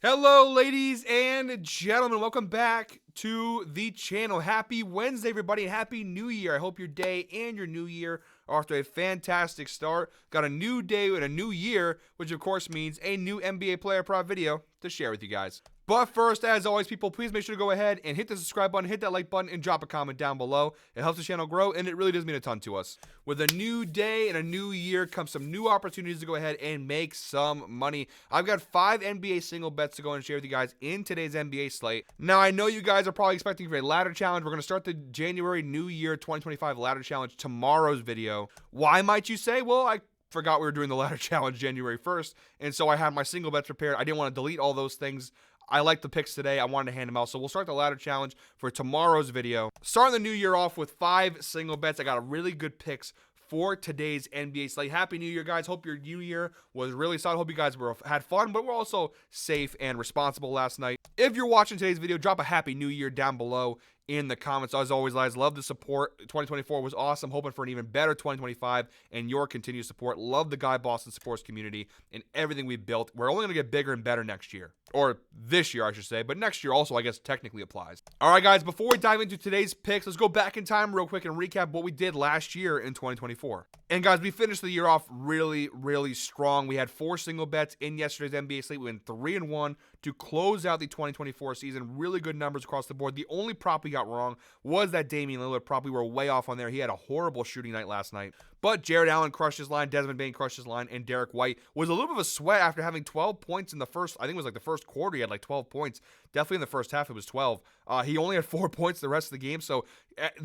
Hello, ladies and gentlemen. Welcome back to the channel. Happy Wednesday, everybody, and Happy New Year. I hope your day and your new year are off to a fantastic start. Got a new day and a new year, which of course means a new NBA player prop video to share with you guys. But first, as always, people, please make sure to go ahead and hit the subscribe button, hit that like button, and drop a comment down below. It helps the channel grow, and it really does mean a ton to us. With a new day and a new year comes some new opportunities to go ahead and make some money. I've got 5 NBA single bets to go and share with you guys in today's NBA slate. Now, I know you guys are probably expecting for a ladder challenge. We're going to start the January New Year 2025 ladder challenge tomorrow's video. Why, might you say? Well, I forgot we were doing the ladder challenge January 1st, and so I had my single bets prepared. I didn't want to delete all those things. I like the picks today. I wanted to hand them out. So we'll start the ladder challenge for tomorrow's video. Starting the new year off with 5 single bets. I got a really good picks for today's NBA slate. Happy New Year, guys. Hope your new year was really solid. Hope you guys had fun, but we're also safe and responsible last night. If you're watching today's video, drop a Happy New Year down below in the comments. As always, guys, love the support. 2024 was awesome. Hoping for an even better 2025 and your continued support. Love the Guy Boston sports community and everything we've built. We're only going to get bigger and better next year. Or this year, I should say. But next year also, I guess, technically applies. All right, guys, before we dive into today's picks, let's go back in time real quick and recap what we did last year in 2024. And, guys, we finished the year off really, really strong. We had 4 single bets in yesterday's NBA slate. We went 3-1 to close out the 2024 season. Really good numbers across the board. The only prop we got wrong was that Damian Lillard prop. We were way off on there. He had a horrible shooting night last night. But Jared Allen crushed his line, Desmond Bane crushed his line, and Derek White was a little bit of a sweat after having 12 points in the first, I think it was like the first quarter. He had like 12 points. Definitely in the first half, it was 12. He only had 4 points the rest of the game. So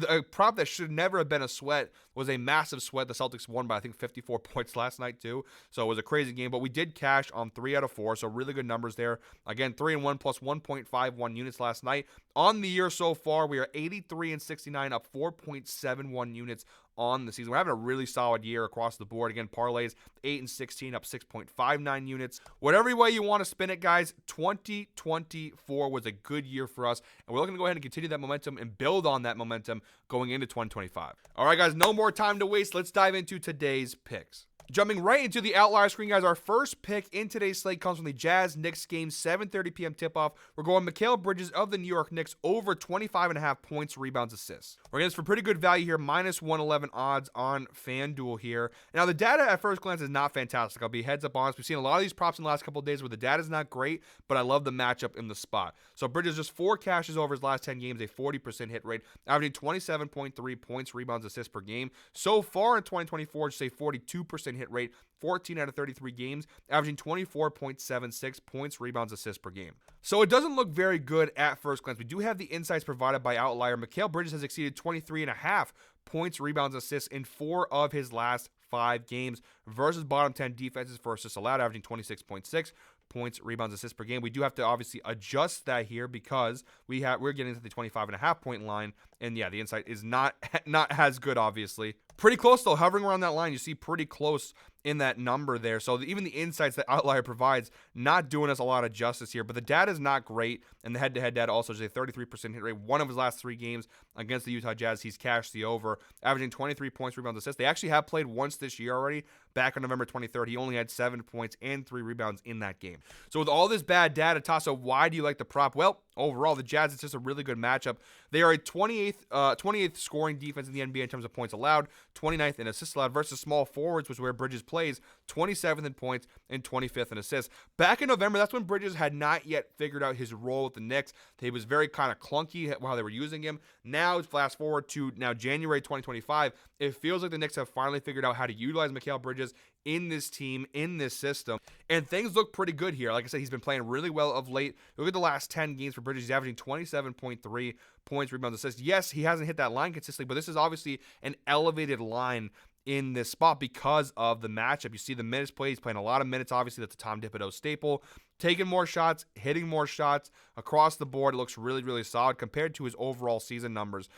a prop that should never have been a sweat was a massive sweat. The Celtics won by, I think, 54 points last night, too. So it was a crazy game. But we did cash on 3 out of 4. So really good numbers there. Again, 3-1 plus 1.51 units last night. On the year so far, we are 83-69, up 4.71 units on the season. We're having a really solid year across the board. Again, parlays 8-16, up 6.59 units. Whatever way you want to spin it, guys, 2024 was a good year for us, and we're looking to go ahead and continue that momentum and build on that momentum going into 2025. All right, guys, no more time to waste. Let's dive into today's picks. Jumping right into the outlier screen, guys, our first pick in today's slate comes from the Jazz-Knicks game, 7:30 p.m. tip-off. We're going Mikal Bridges of the New York Knicks over 25.5 points, rebounds, assists. We're getting this for pretty good value here, minus 111 odds on FanDuel here. Now, the data at first glance is not fantastic. I'll be heads up honest. We've seen a lot of these props in the last couple of days where the data is not great, but I love the matchup in the spot. So Bridges just 4 cashes over his last 10 games, a 40% hit rate, averaging 27.3 points, rebounds, assists per game. So far in 2024, just a 42% hit rate, 14 out of 33 games, averaging 24.76 points, rebounds, assists per game. So it doesn't look very good at first glance. We do have the insights provided by Outlier. Mikal Bridges has exceeded 23.5 points, rebounds, assists in 4 of his last 5 games versus bottom 10 defenses for assists allowed, averaging 26.6 points, rebounds, assists per game. We do have to obviously adjust that here because we're getting to the 25.5 point line, and yeah, the insight is not as good, obviously. Pretty close though, hovering around that line. You see pretty close in that number there. So even the insights that Outlier provides, not doing us a lot of justice here. But the data is not great, and the head-to-head data also is a 33% hit rate. 1 of his last 3 games against the Utah Jazz, he's cashed the over, averaging 23 points, rebounds, assists. They actually have played once this year already. Back on November 23rd, he only had 7 points and 3 rebounds in that game. So with all this bad data, Tasso, why do you like the prop? Well, overall, the Jazz, it's just a really good matchup. They are a 28th scoring defense in the NBA in terms of points allowed, 29th in assists allowed versus small forwards, which is where Bridges plays, 27th in points and 25th in assists. Back in November, that's when Bridges had not yet figured out his role with the Knicks. He was very kind of clunky while they were using him. Now, fast forward to now January 2025, it feels like the Knicks have finally figured out how to utilize Mikal Bridges in this team, in this system, and things look pretty good here. Like I said, he's been playing really well of late. Look at the last 10 games for Bridges. He's averaging 27.3 points, rebounds, assists. Yes, he hasn't hit that line consistently, but this is obviously an elevated line in this spot because of the matchup. You see the minutes played. He's playing a lot of minutes. Obviously, that's a Tom Thibodeau staple. Taking more shots, hitting more shots across the board. It looks really, really solid compared to his overall season numbers.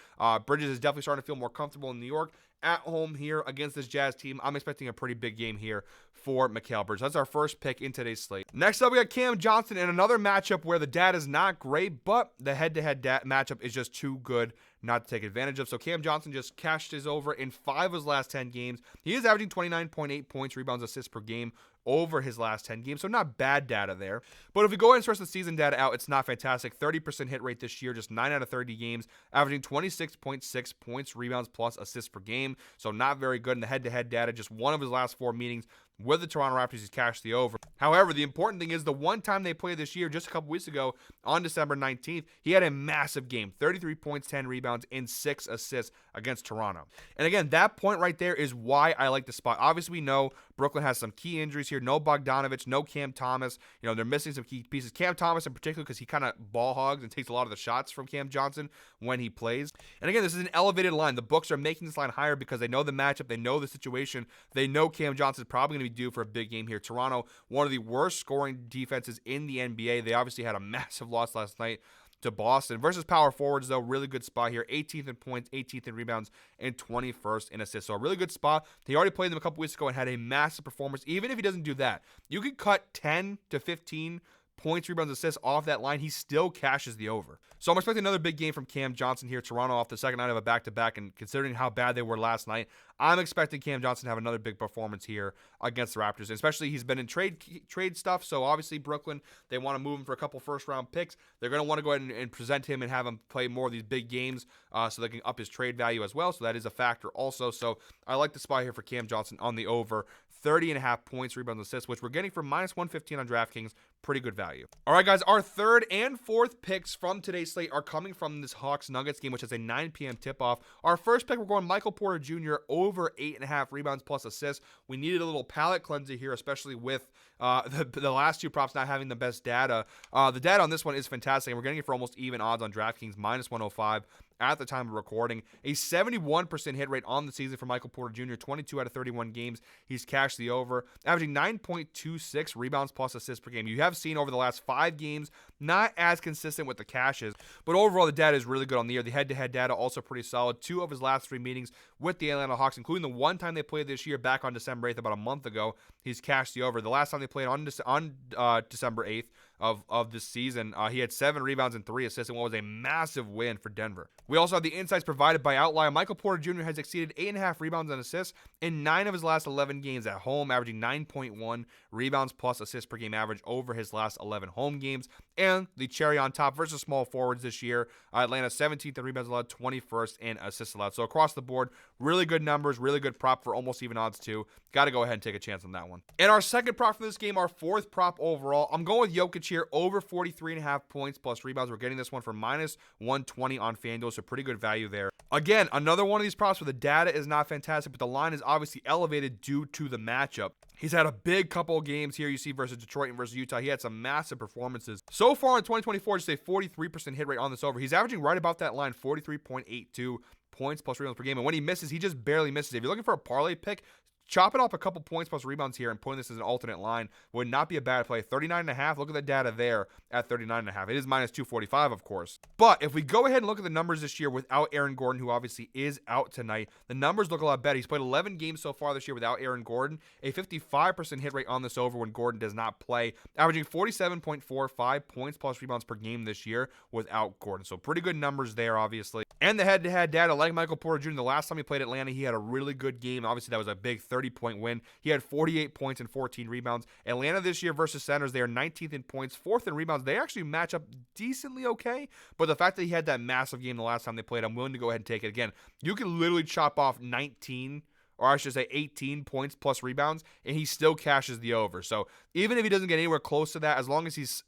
Bridges is definitely starting to feel more comfortable in New York. at home here against this Jazz team. I'm expecting a pretty big game here for Mikal Bridges. That's our first pick in today's slate. Next up, we got Cam Johnson in another matchup where the data is not great, but the head-to-head matchup is just too good not to take advantage of. So Cam Johnson just cashed his over in 5 of his last 10 games. He is averaging 29.8 points, rebounds, assists per game over his last 10 games, so not bad data there. But if we go ahead and stretch the season data out, it's not fantastic. 30% hit rate this year, just 9 out of 30 games, averaging 26.6 points, rebounds, plus assists per game, so not very good in the head-to-head data. Just one of his last 4 meetings with the Toronto Raptors, he's cashed the over. However, the important thing is the one time they played this year, just a couple weeks ago, on December 19th, he had a massive game, 33 points, 10 rebounds, and 6 assists against Toronto. And again, that point right there is why I like the spot. Obviously, we know Brooklyn has some key injuries here. No Bogdanovich, no Cam Thomas. You know, they're missing some key pieces. Cam Thomas in particular, because he kind of ball hogs and takes a lot of the shots from Cam Johnson when he plays. And again, this is an elevated line. The books are making this line higher because they know the matchup. They know the situation. They know Cam Johnson is probably going to be due for a big game here. Toronto, one of the worst scoring defenses in the NBA. They obviously had a massive loss last night to Boston. Versus power forwards, though, really good spot here. 18th in points, 18th in rebounds, and 21st in assists. So a really good spot. He already played them a couple weeks ago and had a massive performance. Even if he doesn't do that, you could cut 10 to 15 points, rebounds, assists off that line. He still cashes the over. So I'm expecting another big game from Cam Johnson here. Toronto off the second night of a back-to-back, and considering how bad they were last night, I'm expecting Cam Johnson to have another big performance here against the Raptors. Especially he's been in trade stuff, so obviously Brooklyn, they want to move him for a couple first-round picks. They're going to want to go ahead and present him and have him play more of these big games so they can up his trade value as well. So that is a factor also. So I like the spot here for Cam Johnson on the over. 30.5 points, rebounds, assists, which we're getting for -115 on DraftKings. Pretty good value. All right, guys, our third and fourth picks from today's slate are coming from this Hawks-Nuggets game, which is a 9 p.m. tip-off. Our first pick, we're going Michael Porter Jr. over 8.5 rebounds plus assists. We needed a little palate cleanser here, especially with the last two props not having the best data. The data on this one is fantastic, and we're getting it for almost even odds on DraftKings, -105 at the time of recording. A 71% hit rate on the season for Michael Porter Jr., 22 out of 31 games. He's cashed the over, averaging 9.26 rebounds plus assists per game. You have seen over the last 5 games, not as consistent with the cashes, but overall the data is really good on the year. The head-to-head data also pretty solid. 2 of his last 3 meetings with the Atlanta Hawks, including the one time they played this year back on December 8th, about a month ago, he's cashed the over. The last time they played on December 8th of this season, he had 7 rebounds and 3 assists in what was a massive win for Denver. We also have the insights provided by Outlier. Michael Porter Jr. has exceeded 8.5 rebounds and assists in 9 of his last 11 games at home, averaging 9.1 rebounds plus assists per game average over his last 11 home games. And the cherry on top versus small forwards this year, Atlanta 17th in rebounds allowed, 21st in assists allowed. So across the board, really good numbers, really good prop for almost even odds too. Got to go ahead and take a chance on that one. And our second prop for this game, our fourth prop overall, I'm going with Jokic here over 43.5 points plus rebounds. We're getting this one for -120 on FanDuel, so pretty good value there. Again, another one of these props where the data is not fantastic, but the line is obviously elevated due to the matchup. He's had a big couple of games here, you see, versus Detroit and versus Utah. He had some massive performances. So far in 2024, just a 43% hit rate on this over. He's averaging right about that line, 43.82 points plus rebounds per game. And when he misses, he just barely misses. If you're looking for a parlay pick, chopping off a couple points plus rebounds here and putting this as an alternate line would not be a bad play. 39.5. Look at the data there at 39.5. It is -245, of course. But if we go ahead and look at the numbers this year without Aaron Gordon, who obviously is out tonight, the numbers look a lot better. He's played 11 games so far this year without Aaron Gordon. A 55% hit rate on this over when Gordon does not play, averaging 47.45 points plus rebounds per game this year without Gordon. So pretty good numbers there, obviously. And the head-to-head data, like Michael Porter Jr., the last time he played Atlanta, he had a really good game. Obviously, that was a big 30-point win. He had 48 points and 14 rebounds. Atlanta this year versus centers, they are 19th in points, 4th in rebounds. They actually match up decently okay, but the fact that he had that massive game the last time they played, I'm willing to go ahead and take it. Again, you can literally chop off 19, or I should say 18 points plus rebounds, and he still cashes the over. So even if he doesn't get anywhere close to that, as long as he's,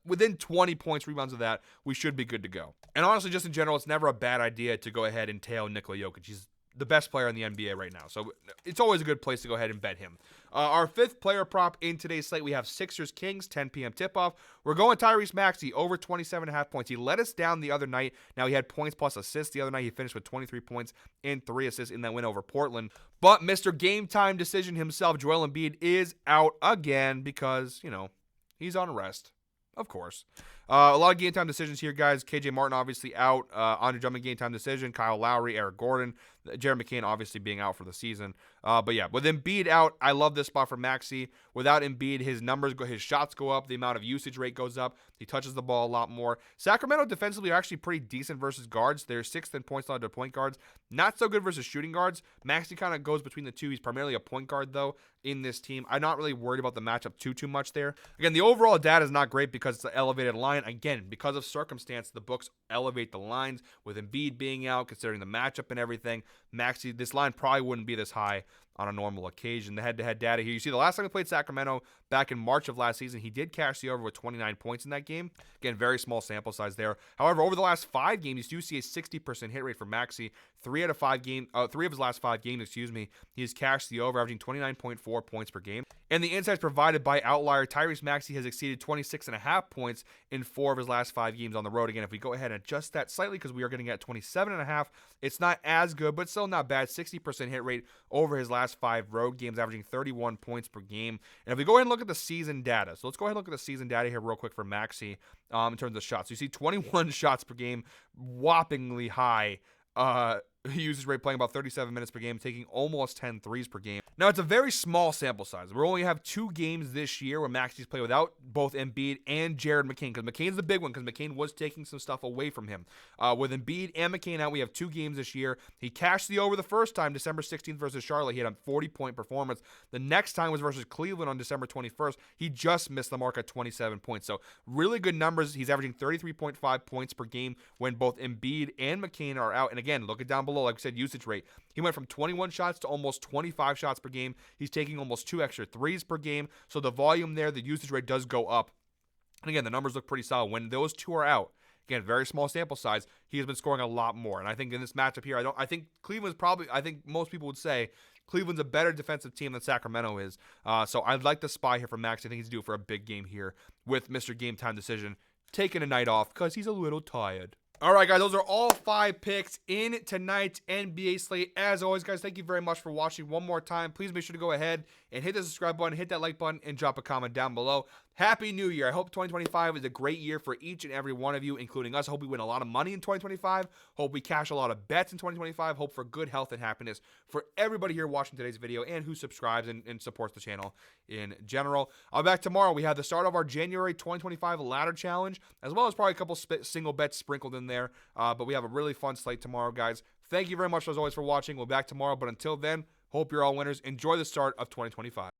within 20 points, rebounds of that, we should be good to go. And honestly, just in general, it's never a bad idea to go ahead and tail Nikola Jokic. He's the best player in the NBA right now, so it's always a good place to go ahead and bet him. Our fifth player prop in today's slate, we have Sixers-Kings, 10 p.m. tip-off. We're going Tyrese Maxey over 27.5 points. He let us down the other night. Now, he had points plus assists the other night. He finished with 23 points and 3 assists in that win over Portland. But Mr. Game Time Decision himself, Joel Embiid, is out again because, he's on rest. Of course. A lot of game time decisions here, guys. KJ Martin obviously out. Andre Drummond game time decision. Kyle Lowry, Eric Gordon. Jared McCain obviously being out for the season. But yeah, with Embiid out, I love this spot for Maxey. Without Embiid, his his shots go up, the amount of usage rate goes up. He touches the ball a lot more. Sacramento defensively are actually pretty decent versus guards. They're 6th in points allowed to point guards. Not so good versus shooting guards. Maxey kind of goes between the two. He's primarily a point guard, though, in this team. I'm not really worried about the matchup too much there. Again, the overall data is not great because it's an elevated line. Again, because of circumstance, the books elevate the lines. With Embiid being out, considering the matchup and everything, Maxey, this line probably wouldn't be this high on a normal occasion. The head-to-head data here, you see the last time we played Sacramento back in March of last season, he did cash the over with 29 points in that game. Again, very small sample size there. However, over the last 5 games, you do see a 60% hit rate for Maxey. 3 of his last 5 games, he has cashed the over, averaging 29.4 points per game. And the insights provided by Outlier, Tyrese Maxey has exceeded 26.5 points in 4 of his last 5 games on the road. Again, if we go ahead and adjust that slightly, because we are getting at 27.5, it's not as good, but still not bad. 60% hit rate over his last 5 road games, averaging 31 points per game. And if we go ahead and look at the season data, so let's go ahead and look at the season data here real quick for Maxey in terms of shots. So you see 21 shots per game, whoppingly high usage rate, playing about 37 minutes per game, taking almost 10 threes per game. Now, it's a very small sample size. We only have 2 games this year where Maxey's played without both Embiid and Jared McCain, because McCain's the big one, because McCain was taking some stuff away from him. With Embiid and McCain out, we have 2 games this year. He cashed the over the first time, December 16th versus Charlotte. He had a 40-point performance. The next time was versus Cleveland on December 21st. He just missed the mark at 27 points. So really good numbers. He's averaging 33.5 points per game when both Embiid and McCain are out. And again, look it down below, like I said, usage rate. He went from 21 shots to almost 25 shots per game. He's taking almost 2 extra threes per game. So the volume there, the usage rate does go up. And again, the numbers look pretty solid. When those 2 are out, again, very small sample size, he has been scoring a lot more. And I think in this matchup here, I think Cleveland's probably, I think most people would say Cleveland's a better defensive team than Sacramento is. So I'd like the spy here from Max. I think he's due for a big game here with Mr. Game Time Decision taking a night off because he's a little tired. All right, guys, those are all 5 picks in tonight's NBA slate. As always, guys, thank you very much for watching one more time. Please make sure to go ahead and hit the subscribe button, hit that like button, and drop a comment down below. Happy New Year. I hope 2025 is a great year for each and every one of you, including us. I hope we win a lot of money in 2025. Hope we cash a lot of bets in 2025. Hope for good health and happiness for everybody here watching today's video and who subscribes and supports the channel in general. I'll be back tomorrow. We have the start of our January 2025 ladder challenge, as well as probably a couple single bets sprinkled in there. But we have a really fun slate tomorrow, guys. Thank you very much, as always, for watching. We'll be back tomorrow. But until then, hope you're all winners. Enjoy the start of 2025.